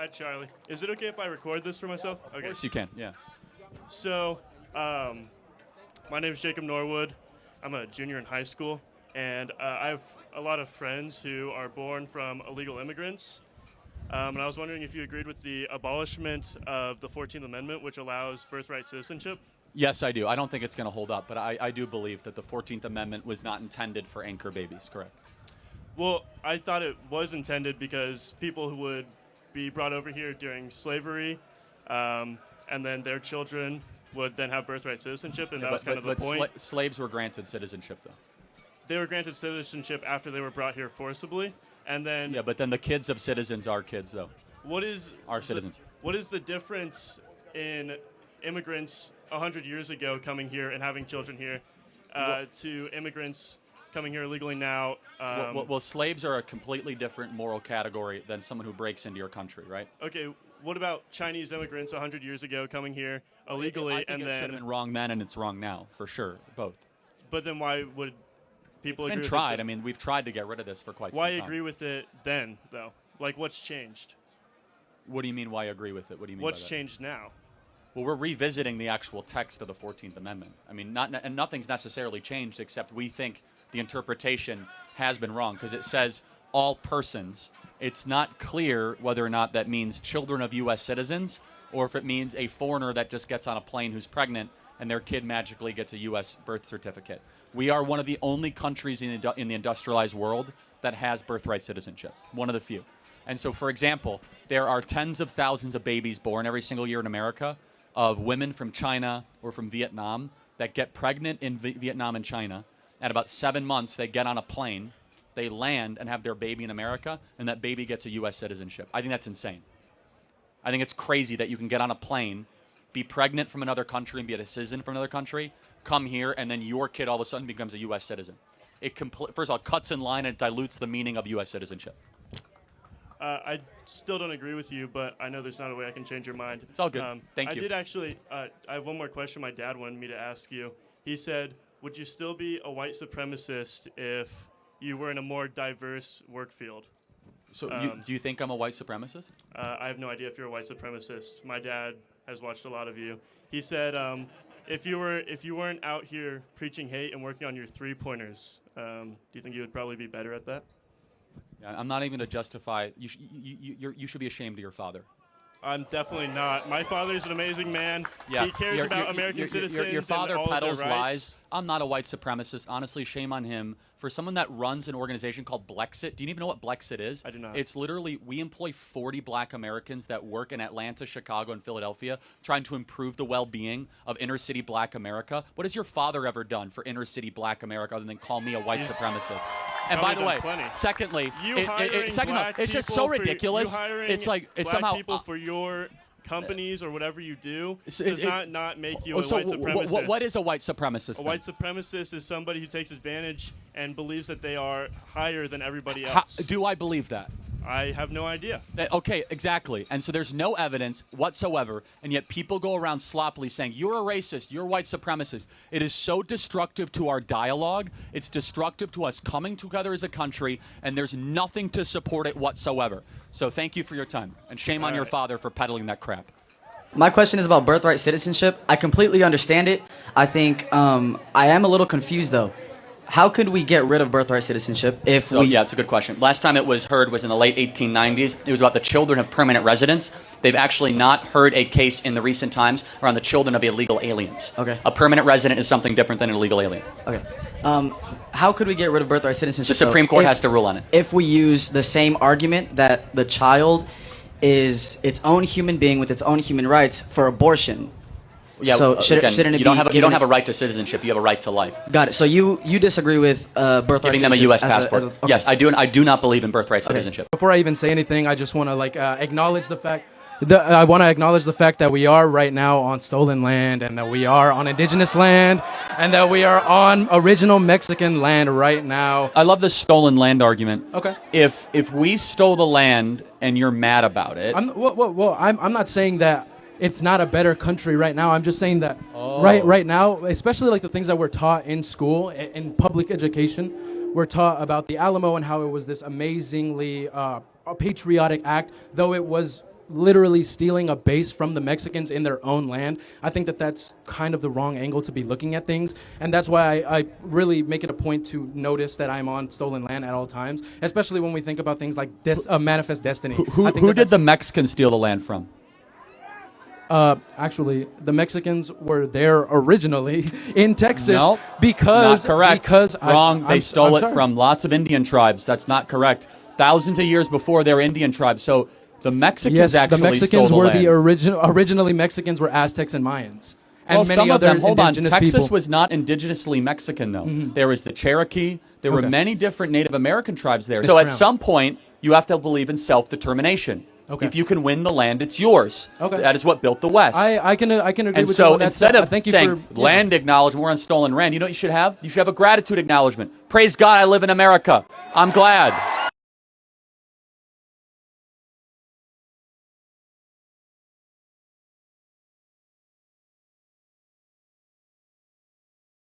Hi, Charlie. Is it okay if I record this for myself? Okay. Of course you can, yeah. So, my name is Jacob Norwood. I'm a junior in high school, and I have a lot of friends who are born from illegal immigrants. And I was wondering if you agreed with the abolishment of the 14th Amendment, which allows birthright citizenship. Yes, I do. I don't think it's going to hold up, but I do believe that the 14th Amendment was not intended for anchor babies, correct? Well, I thought it was intended because people who would be brought over here during slavery, and then their children would then have birthright citizenship, and that was kind of the point. Slaves were granted citizenship, though. They were granted citizenship after they were brought here forcibly, and then... Yeah, but then the kids of citizens are kids, though. Are citizens. What is the difference in immigrants 100 years ago coming here and having children here to immigrants coming here illegally now? Well, slaves are a completely different moral category than someone who breaks into your country, right? Okay, what about Chinese immigrants 100 years ago coming here illegally I think and it then... should have been wrong then and it's wrong now, for sure, both. But then why would people agree with it? It's been tried. I mean, we've tried to get rid of this for quite some time. Why agree with it then, though? Like, what's changed? What do you mean, why agree with it? What do you mean What's by that? changed now? Well, we're revisiting the actual text of the 14th Amendment. I mean, and nothing's necessarily changed except we think the interpretation has been wrong because it says all persons. It's not clear whether or not that means children of U.S. citizens or if it means a foreigner that just gets on a plane who's pregnant and their kid magically gets a U.S. birth certificate. We are one of the only countries in the industrialized world that has birthright citizenship, one of the few. And so, for example, there are tens of thousands of babies born every single year in America of women from China or from Vietnam that get pregnant in Vietnam and China. At about 7 months, they get on a plane, they land and have their baby in America, and that baby gets a U.S. citizenship. I think that's insane. I think it's crazy that you can get on a plane, be pregnant from another country and be a citizen from another country, come here, and then your kid all of a sudden becomes a U.S. citizen. It first of all, cuts in line and it dilutes the meaning of U.S. citizenship. I still don't agree with you, but I know there's not a way I can change your mind. It's all good. Thank you. I did actually, I have one more question my dad wanted me to ask you. He said, would you still be a white supremacist if you were in a more diverse work field? So do you think I'm a white supremacist? I have no idea if you're a white supremacist. My dad has watched a lot of you. He said if you weren't out here preaching hate and working on your three-pointers, do you think you would probably be better at that? Yeah, I'm not even going to justify. You should be ashamed of your father. I'm definitely not. My father's an amazing man. Yeah. He cares about American citizens. Your father and all peddles of their rights. lies. I'm not a white supremacist. Honestly, shame on him. For someone that runs an organization called Blexit, do you even know what Blexit is? I do not. It's literally, we employ 40 black Americans that work in Atlanta, Chicago, and Philadelphia trying to improve the well-being of inner-city black America. What has your father ever done for inner-city black America other than call me a white supremacist? And by the way, secondly, it's just so ridiculous. It's like it's black somehow people for your companies or whatever you do does not make you a white supremacist. What is a white supremacist? A white supremacist is somebody who takes advantage and believes that they are higher than everybody else. Do I believe that? I have no idea. Okay, exactly. And so there's no evidence whatsoever, and yet people go around sloppily saying, you're a racist, you're a white supremacist. It is so destructive to our dialogue. It's destructive to us coming together as a country, and there's nothing to support it whatsoever. So thank you for your time, and shame on your father for peddling that crap. My question is about birthright citizenship. I completely understand it. I think I am a little confused, though. How could we get rid of birthright citizenship if we... Yeah, it's a good question. Last time it was heard was in the late 1890s. It was about the children of permanent residents. They've actually not heard a case in the recent times around the children of illegal aliens. Okay. A permanent resident is something different than an illegal alien. Okay. How could we get rid of birthright citizenship? The Supreme Court has to rule on it. If we use the same argument that the child is its own human being with its own human rights for abortion. Yeah, so shouldn't it you don't have a right to citizenship. You have a right to life. Got it. So you disagree with birthright giving them a U.S. passport? Okay. Yes, I do. And I do not believe in birthright citizenship. Before I even say anything, I just want to acknowledge the fact. I want to acknowledge the fact that we are right now on stolen land, and that we are on indigenous land, and that we are on original Mexican land right now. I love the stolen land argument. Okay. If we stole the land and you're mad about it, I'm not saying that it's not a better country right now. I'm just saying that right now, especially like the things that we're taught in school, in public education, we're taught about the Alamo and how it was this amazingly patriotic act, though it was literally stealing a base from the Mexicans in their own land. I think that that's kind of the wrong angle to be looking at things. And that's why I really make it a point to notice that I'm on stolen land at all times, especially when we think about things like Manifest Destiny. Who did the Mexicans steal the land from? Actually, the Mexicans were there originally in Texas Nope, because not correct. Because Wrong. They stole it sorry. from lots of Indian tribes. That's not correct. Thousands of years before they were Indian tribes. So the Mexicans Yes, actually the Mexicans stole the were land. the originally Mexicans were Aztecs and Mayans. And Well, many some of other them, hold on, indigenous Texas people. was not indigenously Mexican, though. There was the Cherokee. There were Okay. many different Native American tribes there. Miss So at Brown. some point, you have to believe in self-determination. Okay. If you can win the land, it's yours. Okay. That is what built the West. I can agree And with you so on that. instead of Thank you saying for, land acknowledgement, we're on stolen land, you know what you should have? You should have a gratitude acknowledgement. Praise God, I live in America. I'm glad.